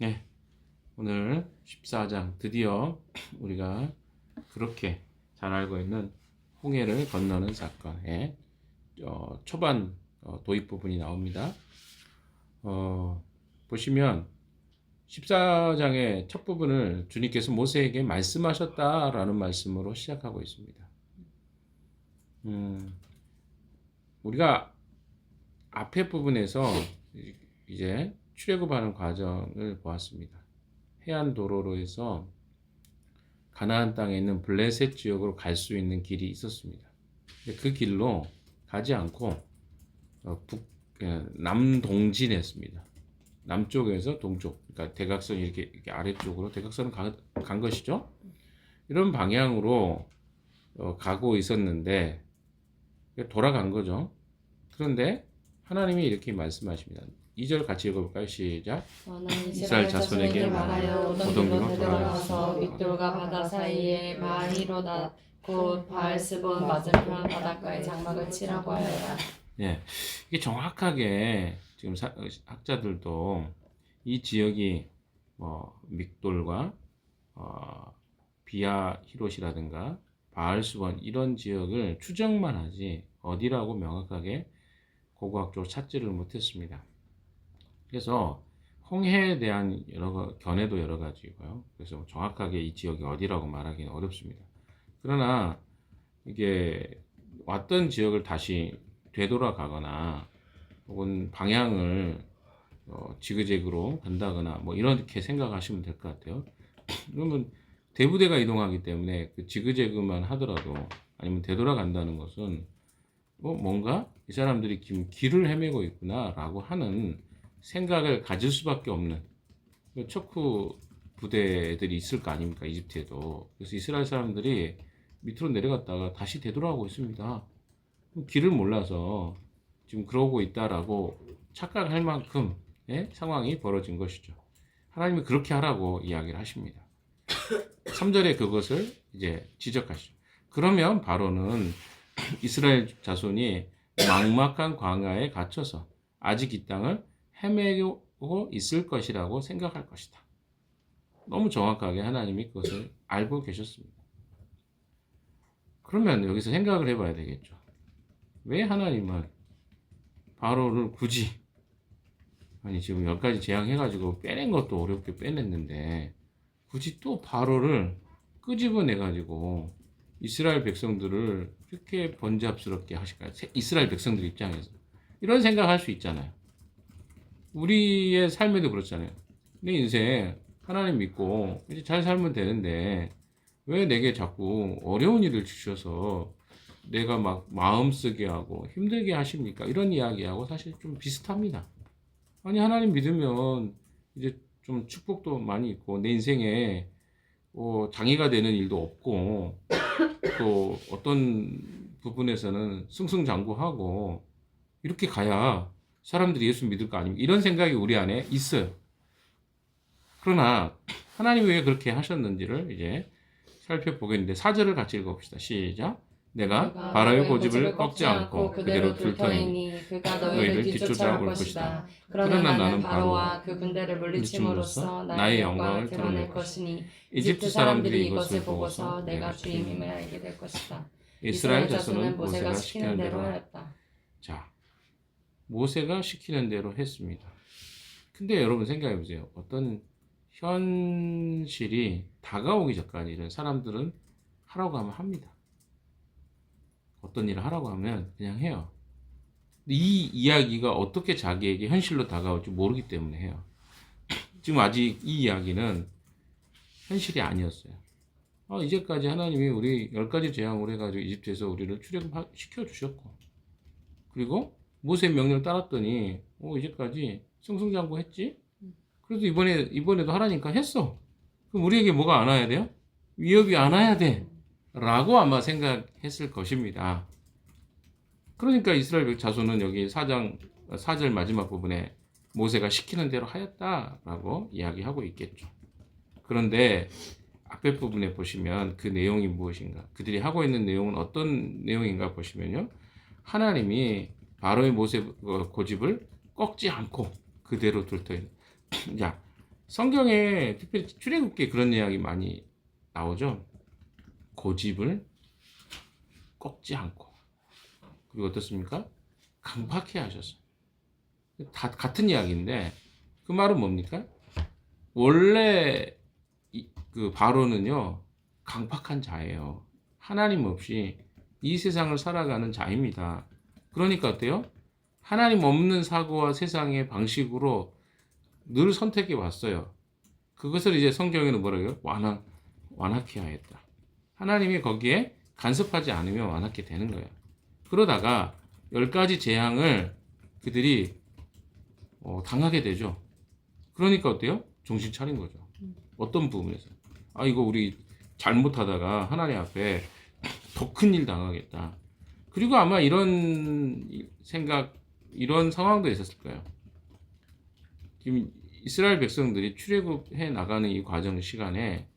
네, 오늘 14장 드디어 우리가 그렇게 잘 알고 있는 홍해를 건너는 사건의 초반 도입 부분이 나옵니다. 보시면 14장의 첫 부분을 주님께서 모세에게 말씀하셨다라는 말씀으로 시작하고 있습니다. 우리가 앞에 부분에서 이제 출애굽하는 과정을 보았습니다. 해안 도로로 해서 가나안 땅에 있는 블레셋 지역으로 갈 수 있는 길이 있었습니다. 그 길로 가지 않고 남동진했습니다. 남쪽에서 동쪽, 그러니까 대각선이 이렇게 아래쪽으로 대각선을 간 것이죠. 이런 방향으로 가고 있었는데 돌아간 거죠. 그런데 하나님이 이렇게 말씀하십니다. 2절 같이 읽어볼까요? 시작. 이스라엘 자손에게 말하여 오던 길로 되돌아가서 윗돌과 바다 사이에 마히로다 곧 바알스본 맞은편 바닷가에 장막을 치라고 하여라. 예, 이게 정확하게 지금 학자들도 이 지역이 믹돌과 비아 히롯이라든가 바알스본 이런 지역을 추정만 하지 어디라고 명확하게 고고학적으로 찾지를 못했습니다. 그래서 홍해에 대한 견해도 여러 가지고요. 그래서 정확하게 이 지역이 어디라고 말하기는 어렵습니다. 그러나 이게 왔던 지역을 다시 되돌아가거나 혹은 방향을 지그재그로 간다거나 뭐 이렇게 생각하시면 될 것 같아요. 그러면 대부대가 이동하기 때문에 그 지그재그만 하더라도 아니면 되돌아간다는 것은 뭔가 이 사람들이 길을 헤매고 있구나라고 하는 생각을 가질 수밖에 없는 척후 부대들이 있을 거 아닙니까? 이집트에도. 그래서 이스라엘 사람들이 밑으로 내려갔다가 다시 되돌아오고 있습니다. 길을 몰라서 지금 그러고 있다라고 착각할 만큼 상황이 벌어진 것이죠. 하나님이 그렇게 하라고 이야기를 하십니다. 3절에 그것을 이제 지적하시죠. 그러면 바로는 이스라엘 자손이 막막한 광야에 갇혀서 아직 이 땅을 헤매고 있을 것이라고 생각할 것이다. 너무 정확하게 하나님이 그것을 알고 계셨습니다. 그러면 여기서 생각을 해봐야 되겠죠. 왜 하나님은 바로를 굳이 지금 10가지 재앙해가지고 빼낸 것도 어렵게 빼냈는데 굳이 또 바로를 끄집어내가지고 이스라엘 백성들을 이렇게 번잡스럽게 하실까요? 이스라엘 백성들 입장에서 이런 생각할 수 있잖아요. 우리의 삶에도 그렇잖아요. 내 인생 하나님 믿고 이제 잘 살면 되는데 왜 내게 자꾸 어려운 일을 주셔서 내가 막 마음 쓰게 하고 힘들게 하십니까? 이런 이야기하고 사실 좀 비슷합니다. 아니 하나님 믿으면 이제 좀 축복도 많이 있고 내 인생에 장애가 되는 일도 없고 또 어떤 부분에서는 승승장구하고 이렇게 가야 사람들이 예수 믿을 거 아닙니까? 이런 생각이 우리 안에 있어요. 그러나 하나님이 왜 그렇게 하셨는지를 이제 살펴보겠는데 4절을 같이 읽어봅시다. 시작. 내가 바로의 고집을 꺾지 않고 그대로 둘 터이니 그가 너희를 뒤쫓아 올 것이다. 그러나 나는 바로와 그 군대를 물리침으로써 나의 영광을 드러낼 것이니 이집트 사람들이 이것을 보고서 내가 주님임을 알게 될 것이다. 이스라엘 자손은 모세가 시키는 대로 하였다. 하였다. 자, 모세가 시키는 대로 했습니다. 근데 여러분 생각해 보세요. 어떤 현실이 다가오기 전까지는 사람들은 하라고 하면 합니다. 어떤 일을 하라고 하면 그냥 해요. 이 이야기가 어떻게 자기에게 현실로 다가올지 모르기 때문에 해요. 지금 아직 이 이야기는 현실이 아니었어요. 이제까지 하나님이 우리 10가지 재앙을 해가지고 이집트에서 우리를 출애굽시켜 주셨고 그리고 모세 명령을 따랐더니 이제까지 승승장구 했지? 그래도 이번에도 하라니까 했어. 그럼 우리에게 뭐가 안 와야 돼요? 위협이 안 와야 돼. 라고 아마 생각했을 것입니다. 그러니까 이스라엘 자손은 여기 4절 마지막 부분에 모세가 시키는 대로 하였다라고 이야기하고 있겠죠. 그런데 앞에 부분에 보시면 그 내용이 무엇인가? 그들이 하고 있는 내용은 어떤 내용인가 보시면요. 하나님이 바로의 모세 고집을 꺾지 않고 그대로 둘 터인. 자, 성경에 특별히 출애굽기에 그런 이야기 많이 나오죠. 고집을 꺾지 않고 그리고 어떻습니까? 강팍해 하셔서 다 같은 이야기인데 그 말은 뭡니까? 원래 그 바로는요 강팍한 자예요. 하나님 없이 이 세상을 살아가는 자입니다. 그러니까 어때요? 하나님 없는 사고와 세상의 방식으로 늘 선택해 왔어요. 그것을 이제 성경에는 뭐라고요? 완악해 하였다. 하나님이 거기에 간섭하지 않으면 완악해 되는 거예요. 그러다가 10가지 재앙을 그들이 당하게 되죠. 그러니까 어때요? 정신 차린 거죠. 어떤 부분에서 이거 우리 잘못하다가 하나님 앞에 더 큰 일 당하겠다. 그리고 아마 이런 생각, 이런 상황도 있었을 거예요. 지금 이스라엘 백성들이 출애굽해 나가는 이 과정 시간에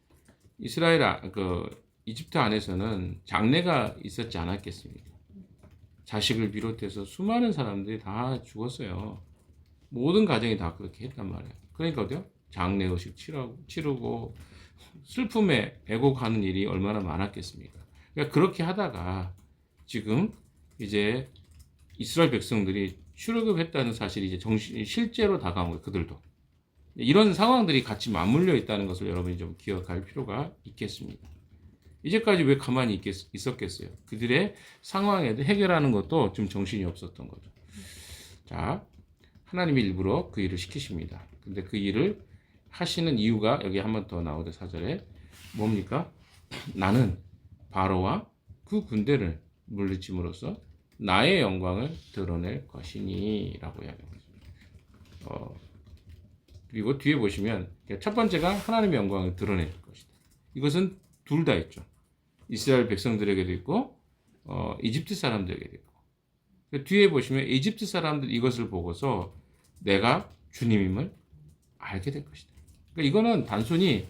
이집트 안에서는 장례가 있었지 않았겠습니까? 자식을 비롯해서 수많은 사람들이 다 죽었어요. 모든 가정이 다 그렇게 했단 말이에요. 그러니까 어때요? 장례 의식 치르고 슬픔에 애곡하는 일이 얼마나 많았겠습니까? 그러니까 그렇게 하다가 지금 이제 이스라엘 백성들이 출애굽했다는 사실이 이제 실제로 다가온 거예요. 그들도 이런 상황들이 같이 맞물려 있다는 것을 여러분이 좀 기억할 필요가 있겠습니다. 이제까지 왜 가만히 있었겠어요? 그들의 상황에 해결하는 것도 좀 정신이 없었던 거죠. 자, 하나님이 일부러 그 일을 시키십니다. 근데 그 일을 하시는 이유가 여기 한 번 더 나오죠. 4절에 뭡니까? 나는 바로와 그 군대를 물리침으로써 나의 영광을 드러낼 것이니 라고 이야기합니다. 그리고 뒤에 보시면 첫 번째가 하나님의 영광을 드러낼 것이다. 이것은 둘 다 있죠. 이스라엘 백성들에게도 있고 이집트 사람들에게도 있고. 뒤에 보시면 이집트 사람들 이것을 보고서 내가 주님임을 알게 될 것이다. 그러니까 이거는 단순히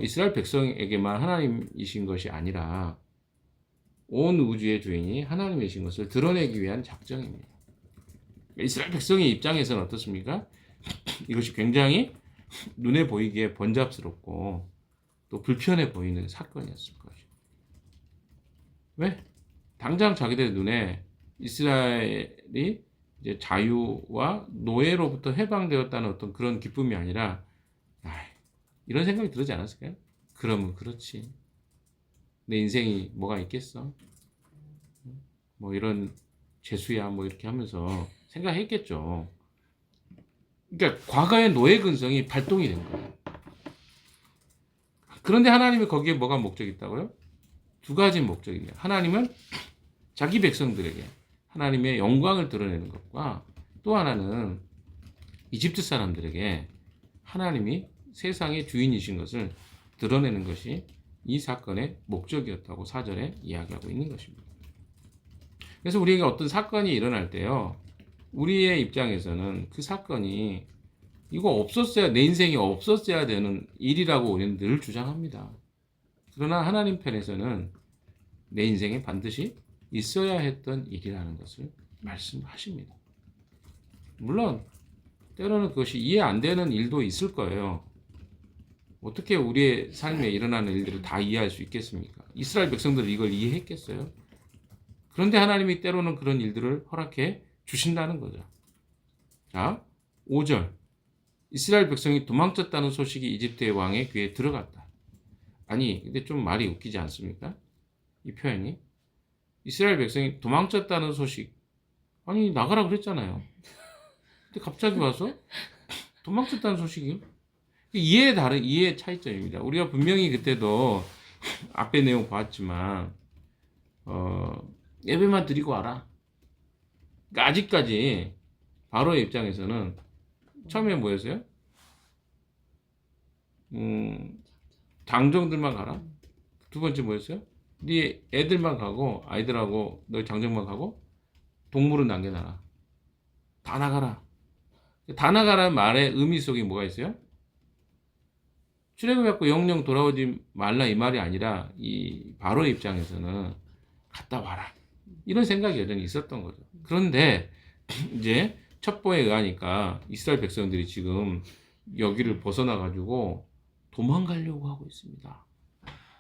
이스라엘 백성에게만 하나님이신 것이 아니라 온 우주의 주인이 하나님이신 것을 드러내기 위한 작정입니다. 이스라엘 백성의 입장에서는 어떻습니까? 이것이 굉장히 눈에 보이기에 번잡스럽고 또 불편해 보이는 사건이었을 것이죠. 왜? 당장 자기들 눈에 이스라엘이 이제 자유와 노예로부터 해방되었다는 어떤 그런 기쁨이 아니라 이런 생각이 들지 않았을까요? 그러면 그렇지. 내 인생이 뭐가 있겠어? 뭐 이런 죄수야 뭐 이렇게 하면서 생각했겠죠. 그러니까 과거의 노예 근성이 발동이 된 거예요. 그런데 하나님이 거기에 뭐가 목적이 있다고요? 두 가지 목적이 있네요. 하나님은 자기 백성들에게 하나님의 영광을 드러내는 것과 또 하나는 이집트 사람들에게 하나님이 세상의 주인이신 것을 드러내는 것이 이 사건의 목적이었다고 4절에 이야기하고 있는 것입니다. 그래서 우리에게 어떤 사건이 일어날 때요, 우리의 입장에서는 그 사건이 내 인생이 없었어야 되는 일이라고 우리는 늘 주장합니다. 그러나 하나님 편에서는 내 인생에 반드시 있어야 했던 일이라는 것을 말씀하십니다. 물론 때로는 그것이 이해 안 되는 일도 있을 거예요. 어떻게 우리의 삶에 일어나는 일들을 다 이해할 수 있겠습니까? 이스라엘 백성들은 이걸 이해했겠어요? 그런데 하나님이 때로는 그런 일들을 허락해 주신다는 거죠. 자, 5절. 이스라엘 백성이 도망쳤다는 소식이 이집트의 왕의 귀에 들어갔다. 아니, 근데 좀 말이 웃기지 않습니까? 이 표현이. 이스라엘 백성이 도망쳤다는 소식. 아니, 나가라 그랬잖아요. 근데 갑자기 와서 도망쳤다는 소식이. 이해의 차이점입니다. 우리가 분명히 그때도 앞에 내용 봤지만, 예배만 드리고 와라. 그러니까 아직까지 바로의 입장에서는 처음에 뭐였어요? 장정들만 가라. 두 번째 뭐였어요? 네 애들만 가고 아이들하고 너희 장정만 가고 동물은 남겨놔라. 다 나가라. 다 나가라는 말의 의미 속에 뭐가 있어요? 출애굽해갖고 영영 돌아오지 말라 이 말이 아니라 이 바로의 입장에서는 갔다 와라. 이런 생각이 여전히 있었던 거죠. 그런데 이제 첩보에 의하니까 이스라엘 백성들이 지금 여기를 벗어나 가지고 도망가려고 하고 있습니다.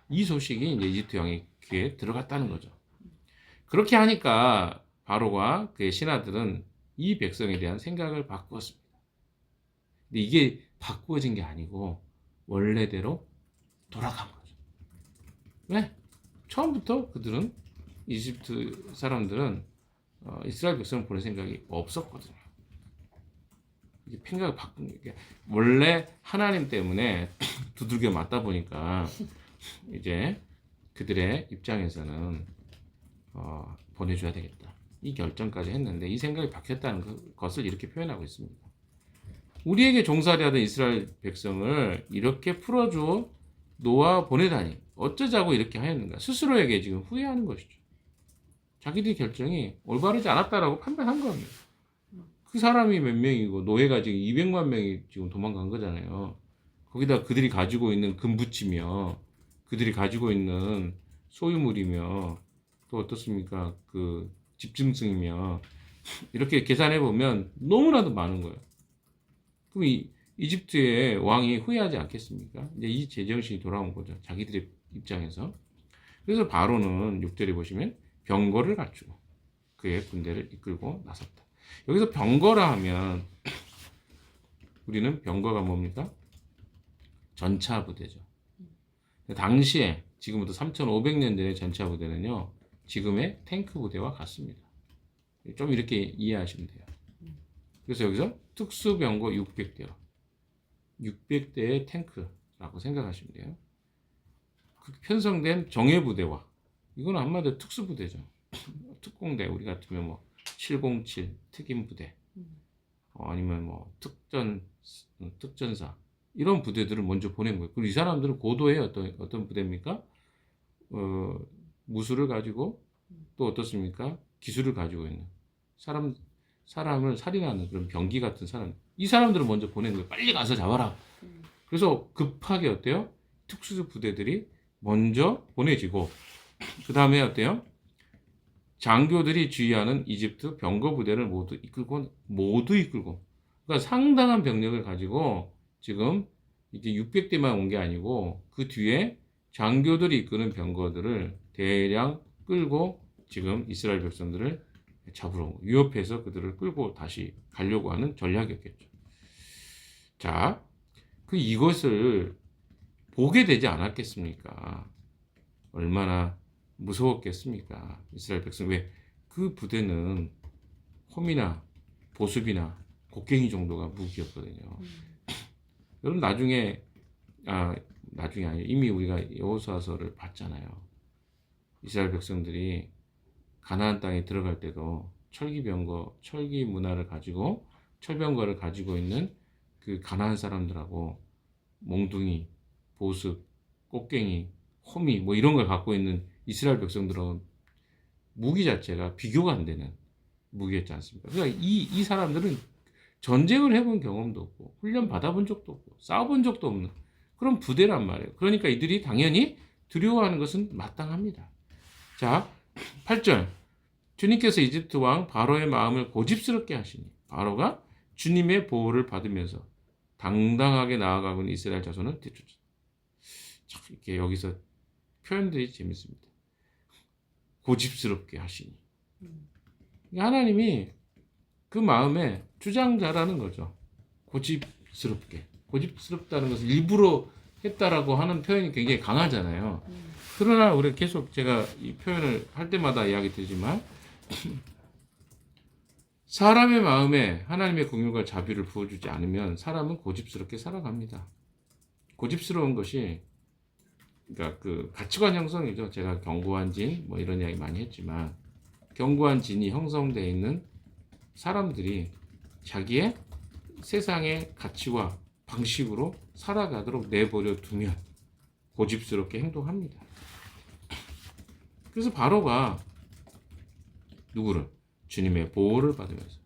이 소식이 이제 이집트 왕의 귀에 들어갔다는 거죠. 그렇게 하니까 바로가 그의 신하들은 이 백성에 대한 생각을 바꾸었습니다. 근데 이게 바꾸어진 게 아니고 원래대로 돌아간 거죠. 왜? 처음부터 그들은 이집트 사람들은 이스라엘 백성을 보낼 생각이 없었거든요. 이게 생각을 바꾼 게 원래 하나님 때문에 두들겨 맞다 보니까 이제 그들의 입장에서는 보내줘야 되겠다. 이 결정까지 했는데 이 생각이 바뀌었다는 것을 이렇게 표현하고 있습니다. 우리에게 종살이 하던 이스라엘 백성을 이렇게 풀어주어 놓아 보내다니 어쩌자고 이렇게 하였는가. 스스로에게 지금 후회하는 것이죠. 자기들 결정이 올바르지 않았다라고 판단한 겁니다. 그 사람이 몇 명이고 노예가 지금 200만 명이 지금 도망간 거잖아요. 거기다 그들이 가지고 있는 금붙이며 그들이 가지고 있는 소유물이며 또 어떻습니까? 그 집증승이며 이렇게 계산해 보면 너무나도 많은 거예요. 그럼 이집트의 왕이 후회하지 않겠습니까? 이제 이 제정신이 돌아온 거죠. 자기들의 입장에서. 그래서 바로는 6절에 보시면 병거를 갖추고 그의 군대를 이끌고 나섰다. 여기서 병거라 하면 우리는 병거가 뭡니까? 전차 부대죠. 당시에 지금부터 3,500년 전의 전차 부대는요. 지금의 탱크 부대와 같습니다. 좀 이렇게 이해하시면 돼요. 그래서 여기서 특수병거 600대요. 600대의 탱크라고 생각하시면 돼요. 그 편성된 정예부대와 이거는 한마디로 특수부대죠. 특공대 우리 같으면 뭐 707 특임부대 아니면 뭐 특전사 이런 부대들을 먼저 보낸 거예요. 그리고 이 사람들은 고도의 어떤 부대입니까? 무술을 가지고 또 어떻습니까? 기술을 가지고 있는 사람을 살인하는 그런 병기 같은 사람. 이 사람들을 먼저 보낸 거예요. 빨리 가서 잡아라. 그래서 급하게 어때요? 특수 부대들이 먼저 보내지고 그 다음에 어때요? 장교들이 지휘하는 이집트 병거 부대를 모두 이끌고 그러니까 상당한 병력을 가지고 지금 이게 600대만 온 게 아니고 그 뒤에 장교들이 이끄는 병거들을 대량 끌고 지금 이스라엘 백성들을 잡으러 위협해서 그들을 끌고 다시 가려고 하는 전략이었겠죠. 자, 이것을 보게 되지 않았겠습니까? 얼마나 무서웠겠습니까? 이스라엘 백성. 왜? 그 부대는 홈이나 보습이나 곡괭이 정도가 무기였거든요. 여러분 나중에 아니에요. 이미 우리가 여호수아서를 봤잖아요. 이스라엘 백성들이 가나안 땅에 들어갈 때도 철기 문화를 가지고 철병거를 가지고 있는 그 가나안 사람들하고 몽둥이, 보습, 꽃갱이, 호미 뭐 이런 걸 갖고 있는 이스라엘 백성들은 무기 자체가 비교가 안 되는 무기였지 않습니까? 그러니까 이 사람들은 전쟁을 해본 경험도 없고 훈련 받아본 적도 없고 싸워본 적도 없는 그런 부대란 말이에요. 그러니까 이들이 당연히 두려워하는 것은 마땅합니다. 자, 8절 주님께서 이집트 왕 바로의 마음을 고집스럽게 하시니 바로가 주님의 보호를 받으면서 당당하게 나아가고 있는 이스라엘 자손을 되찾았다. 참 이렇게 여기서 표현들이 재밌습니다. 고집스럽게 하시니 하나님이 그 마음에 주장자라는 거죠. 고집스럽다는 것을 일부러 했다라고 하는 표현이 굉장히 강하잖아요. 그러나 우리 계속 제가 이 표현을 할 때마다 이야기 드리지만 사람의 마음에 하나님의 긍휼과 자비를 부어주지 않으면 사람은 고집스럽게 살아갑니다. 고집스러운 것이 그러니까 그 가치관 형성이죠. 제가 견고한 진 뭐 이런 이야기 많이 했지만 견고한 진이 형성되어 있는 사람들이 자기의 세상의 가치와 방식으로 살아가도록 내버려 두면 고집스럽게 행동합니다. 그래서 바로가 누구를? 주님의 보호를 받으면서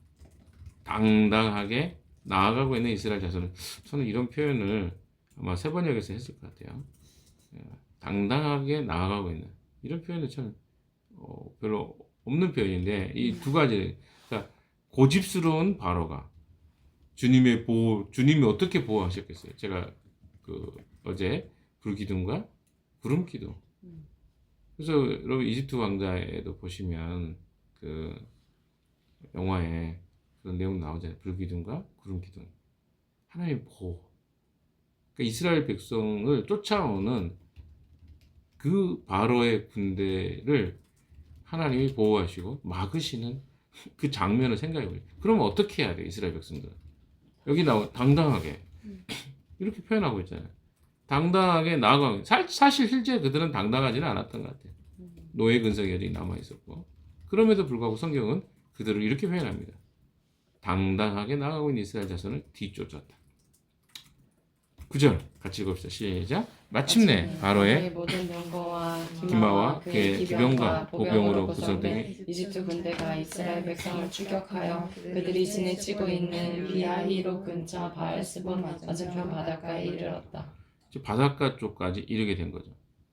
당당하게 나아가고 있는 이스라엘 자손은 저는 이런 표현을 아마 세번역에서 했을 것 같아요. 당당하게 나아가고 있는 이런 표현은 참 별로 없는 표현인데 이 두 가지 그러니까 고집스러운 바로가 주님의 보호, 주님이 어떻게 보호하셨겠어요? 제가 어제 불기둥과 구름 기둥. 그래서 여러분 이집트 왕자에도 보시면 영화에 그런 내용 나오잖아요. 불기둥과 구름 기둥. 하나님 보호. 그러니까 이스라엘 백성을 쫓아오는 그 바로의 군대를 하나님이 보호하시고 막으시는 그 장면을 생각해 보세요. 그러면 어떻게 해야 돼요, 이스라엘 백성들은? 여기 나오 당당하게 이렇게 표현하고 있잖아요. 당당하게 나아가. 사실 실제 그들은 당당하지는 않았던 것 같아요. 노예 근성이 여전히 남아 있었고, 그럼에도 불구하고 성경은 그들을 이렇게 표현합니다. 당당하게 나아가고 있는 이스라엘 자손을 뒤쫓았다. 9절 같이 읽읍시다. 시작. 마침내 바로의 모든 병거와 기마와 그의 그의 기병과 보병으로 구성된 이집트 군대가 이스라엘 백성을 추격하여 그들이 지내치고 있는 비하히로 근처 바알스본 맞은편 바닷가에 이르렀다. 바닷가 쪽까지 이르게 된 거죠.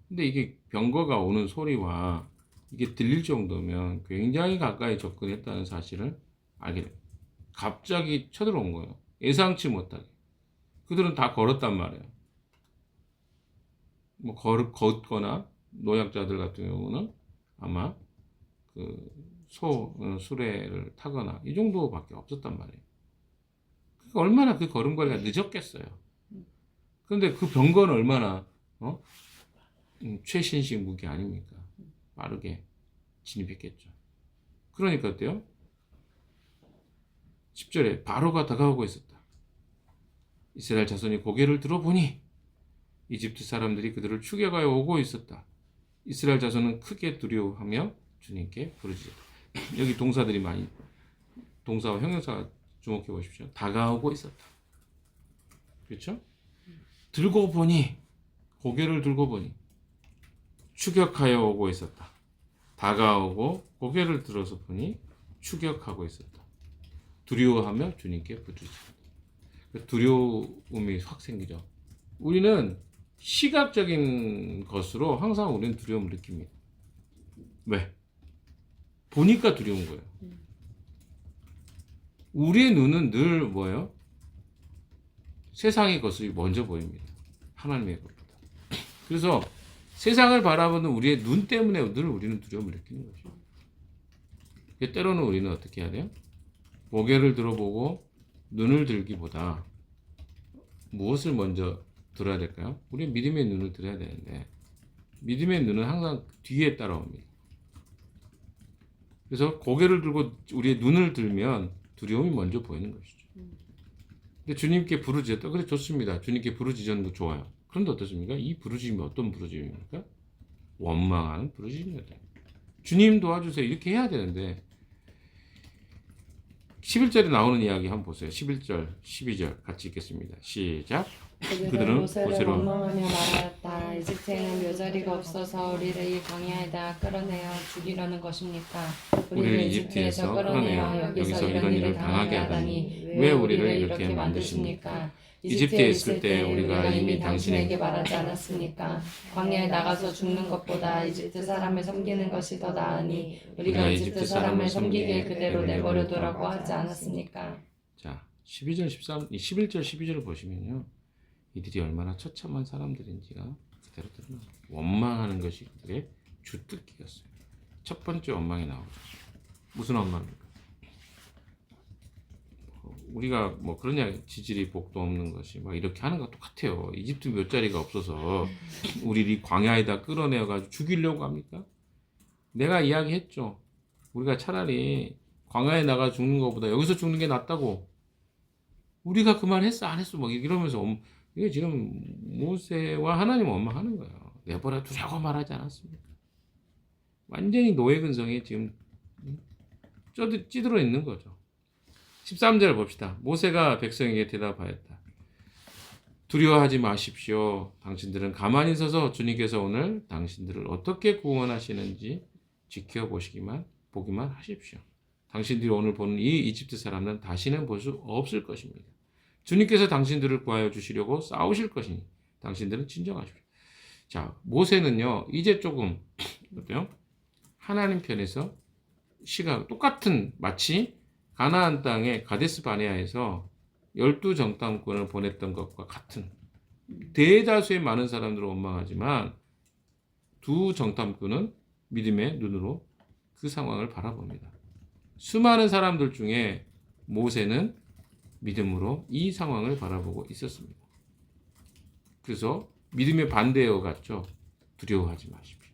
근데 이게 병거가 오는 소리와 이게 들릴 정도면 굉장히 가까이 접근했다는 사실을 알게 됩니다. 갑자기 쳐들어온 거예요. 예상치 못하게. 그들은 다 걸었단 말이에요. 뭐 걷거나 노약자들 같은 경우는 아마 수레를 타거나 이 정도밖에 없었단 말이에요. 그러니까 얼마나 그 걸음걸이가 늦었겠어요. 그런데 그 병거는 얼마나 최신식 무기 아닙니까? 빠르게 진입했겠죠. 그러니까 어때요? 10절에 바로가 다가오고 있었다. 이스라엘 자손이 고개를 들어보니 이집트 사람들이 그들을 추격하여 오고 있었다. 이스라엘 자손은 크게 두려워하며 주님께 부르짖었다. 여기 동사들이 많이, 동사와 형용사가 주목해 보십시오. 다가오고 있었다. 그렇죠? 들고 보니, 고개를 들고 보니 추격하여 오고 있었다. 다가오고 고개를 들어서 보니 추격하고 있었다. 두려워하며 주님께 부르짖었다. 두려움이 확 생기죠. 우리는 시각적인 것으로 항상 우리는 두려움을 느낍니다. 왜? 보니까 두려운 거예요. 우리의 눈은 늘 뭐예요? 세상의 것이 먼저 보입니다. 하나님의 것보다. 그래서 세상을 바라보는 우리의 눈 때문에 늘 우리는 두려움을 느끼는 거죠. 때로는 우리는 어떻게 해야 돼요? 고개를 들어보고 눈을 들기보다 무엇을 먼저 들어야 될까요? 우리 믿음의 눈을 들어야 되는데 믿음의 눈은 항상 뒤에 따라옵니다. 그래서 고개를 들고 우리의 눈을 들면 두려움이 먼저 보이는 것이죠. 근데 주님께 부르짖었다. 그래 좋습니다. 주님께 부르짖는 거 좋아요. 그런데 어떻습니까? 이 부르짖음이 어떤 부르짖음입니까? 원망하는 부르짖음이다. 주님 도와주세요. 이렇게 해야 되는데 11절에 나오는 이야기 한번 보세요. 11절, 12절 같이 읽겠습니다. 시작. 그들은 모세를 원망하며 말하였다. 이집트에는 묘자리가 없어서 우리를 이 광야에다 끌어내어 죽이려는 것입니까? 우리를 이집트에서 끌어내어 여기서 이런 일을 당하게 하다니 왜 우리를 이렇게 만드십니까? 이집트에 있을 때 우리가 이미 당신에게 말하지 않았습니까? 광야에 나가서 죽는 것보다 이집트 사람을 섬기는 것이 더 나으니 우리가 이집트 사람을 섬기게 그대로 내버려두라고 하지 않았습니까? 자, 11절 12절을 보시면요. 이들이 얼마나 처참한 사람들인지가 그대로 드러납니다. 원망하는 것이 그들의 주특기였어요. 첫 번째 원망이 나오죠. 무슨 원망입니까? 우리가 뭐 그런 이야기, 지질이 복도 없는 것이 막 이렇게 하는 거 똑같아요. 이집트 몇 자리가 없어서 우리를 광야에다 끌어내어 가지고 죽이려고 합니까? 내가 이야기했죠. 우리가 차라리 광야에 나가 죽는 것보다 여기서 죽는 게 낫다고. 우리가 그 말 했어 안 했어 막 이러면서 이게 지금 모세와 하나님 원망하는 거예요. 내버려 두라고 말하지 않았습니까? 완전히 노예 근성에 지금 찌들어 있는 거죠. 13절 봅시다. 모세가 백성에게 대답하였다. 두려워하지 마십시오. 당신들은 가만히 서서 주님께서 오늘 당신들을 어떻게 구원하시는지 보기만 하십시오. 당신들이 오늘 보는 이 이집트 사람은 다시는 볼 수 없을 것입니다. 주님께서 당신들을 구하여 주시려고 싸우실 것이니 당신들은 진정하십시오. 자, 모세는요 이제 조금 어때요? 하나님 편에서 시각 똑같은 마치 가나안 땅의 가데스 바네아에서 12정탐꾼을 보냈던 것과 같은, 대다수의 많은 사람들은 원망하지만 두 정탐꾼은 믿음의 눈으로 그 상황을 바라봅니다. 수많은 사람들 중에 모세는 믿음으로 이 상황을 바라보고 있었습니다. 그래서 믿음의 반대어 같죠. 두려워하지 마십시오.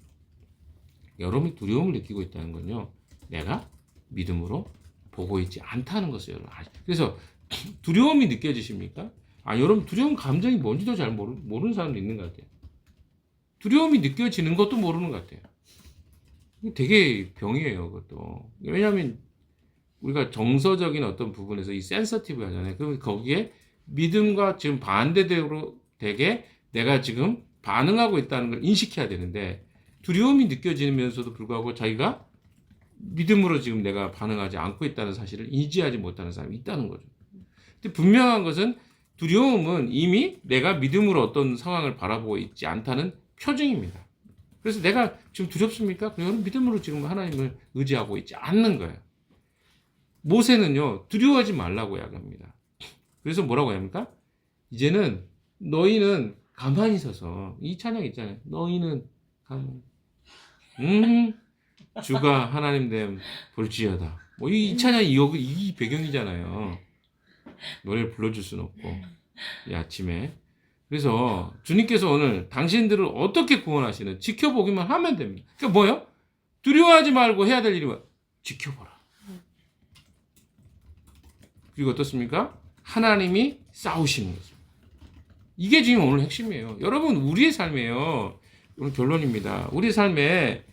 여러분이 두려움을 느끼고 있다는 건요, 내가 믿음으로 보고 있지 않다는 것을 여러분 아시죠. 그래서 두려움이 느껴지십니까? 여러분 두려움 감정이 뭔지도 잘 모르는 사람도 있는 것 같아요. 두려움이 느껴지는 것도 모르는 것 같아요. 되게 병이에요, 그것도. 왜냐하면 우리가 정서적인 어떤 부분에서 이 센서티브 하잖아요. 그럼 거기에 믿음과 지금 반대대로 되게 내가 지금 반응하고 있다는 걸 인식해야 되는데, 두려움이 느껴지면서도 불구하고 자기가 믿음으로 지금 내가 반응하지 않고 있다는 사실을 인지하지 못하는 사람이 있다는 거죠. 근데 분명한 것은 두려움은 이미 내가 믿음으로 어떤 상황을 바라보고 있지 않다는 표징입니다. 그래서 내가 지금 두렵습니까? 그러면 믿음으로 지금 하나님을 의지하고 있지 않는 거예요. 모세는요, 두려워하지 말라고 이야기합니다. 그래서 뭐라고 합니까? 이제는 너희는 가만히 서서, 이 찬양 있잖아요. 너희는 가만히, 주가 하나님 됨 볼지어다. 뭐 이 찬양이 이 배경이잖아요. 노래를 불러줄 수는 없고, 이 아침에. 그래서 주님께서 오늘 당신들을 어떻게 구원하시는, 지켜보기만 하면 됩니다. 그러니까 뭐예요? 두려워하지 말고 해야 될 일이 뭐예요? 지켜보라. 그리고 어떻습니까? 하나님이 싸우시는 거죠. 이게 지금 오늘 핵심이에요. 여러분, 우리의 삶이에요. 오늘 결론입니다. 우리 삶에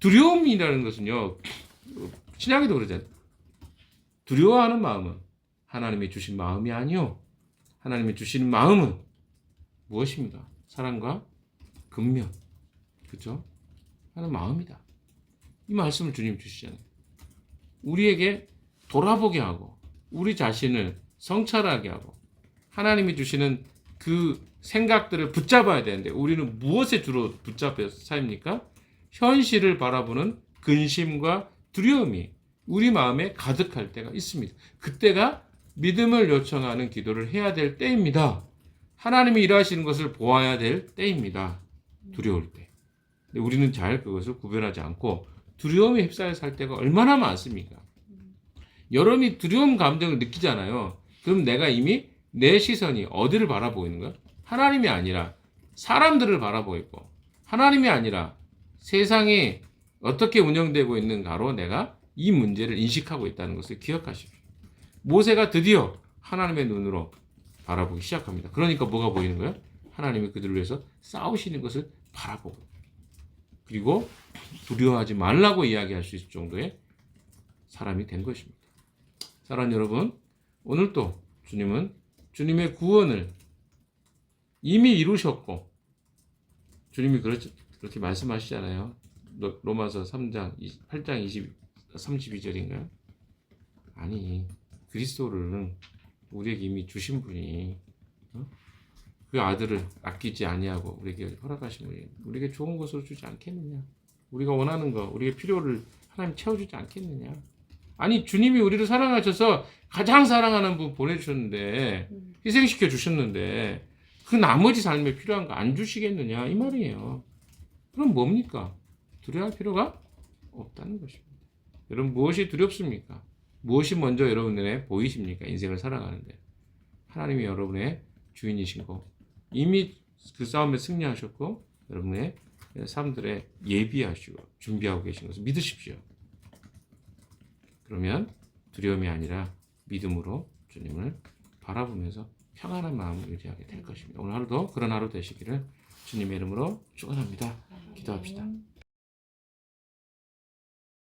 두려움이라는 것은요, 신약에도 그러잖아요. 두려워하는 마음은 하나님이 주신 마음이 아니요, 하나님이 주시는 마음은 무엇입니다? 사랑과 근면, 그렇죠? 하는 마음이다. 이 말씀을 주님 주시잖아요. 우리에게 돌아보게 하고 우리 자신을 성찰하게 하고 하나님이 주시는 그 생각들을 붙잡아야 되는데, 우리는 무엇에 주로 붙잡혀 삽니까? 현실을 바라보는 근심과 두려움이 우리 마음에 가득할 때가 있습니다. 그때가 믿음을 요청하는 기도를 해야 될 때입니다. 하나님이 일하시는 것을 보아야 될 때입니다. 두려울 때. 근데 우리는 잘 그것을 구별하지 않고 두려움에 휩싸여 살 때가 얼마나 많습니까? 여러분이 두려움 감정을 느끼잖아요. 그럼 내가 이미 내 시선이 어디를 바라보고 있는 거야? 하나님이 아니라 사람들을 바라보고 있고, 하나님이 아니라 세상이 어떻게 운영되고 있는가로 내가 이 문제를 인식하고 있다는 것을 기억하십시오. 모세가 드디어 하나님의 눈으로 바라보기 시작합니다. 그러니까 뭐가 보이는 거예요? 하나님이 그들을 위해서 싸우시는 것을 바라보고, 그리고 두려워하지 말라고 이야기할 수 있을 정도의 사람이 된 것입니다. 사랑하는 여러분, 오늘 또 주님은 주님의 구원을 이미 이루셨고, 주님이 그렇게 말씀하시잖아요. 로마서 3장 8장 32절인가요? 아니, 그리스도를 우리에게 이미 주신 분이 그 아들을 아끼지 아니하고 우리에게 허락하신 분이 우리에게 좋은 것으로 주지 않겠느냐? 우리가 원하는 거, 우리의 필요를 하나님 채워주지 않겠느냐? 아니, 주님이 우리를 사랑하셔서 가장 사랑하는 분 보내주셨는데, 희생시켜 주셨는데, 그 나머지 삶에 필요한 거 안 주시겠느냐, 이 말이에요. 그럼 뭡니까? 두려워할 필요가 없다는 것입니다. 여러분, 무엇이 두렵습니까? 무엇이 먼저 여러분 눈에 보이십니까? 인생을 살아가는데. 하나님이 여러분의 주인이신 거, 이미 그 싸움에 승리하셨고, 여러분의 삶들에 예비하시고 준비하고 계신 것을 믿으십시오. 그러면 두려움이 아니라 믿음으로 주님을 바라보면서 평안한 마음을 유지하게 될 것입니다. 오늘 하루도 그런 하루 되시기를 주님의 이름으로 축원합니다. 기도합시다.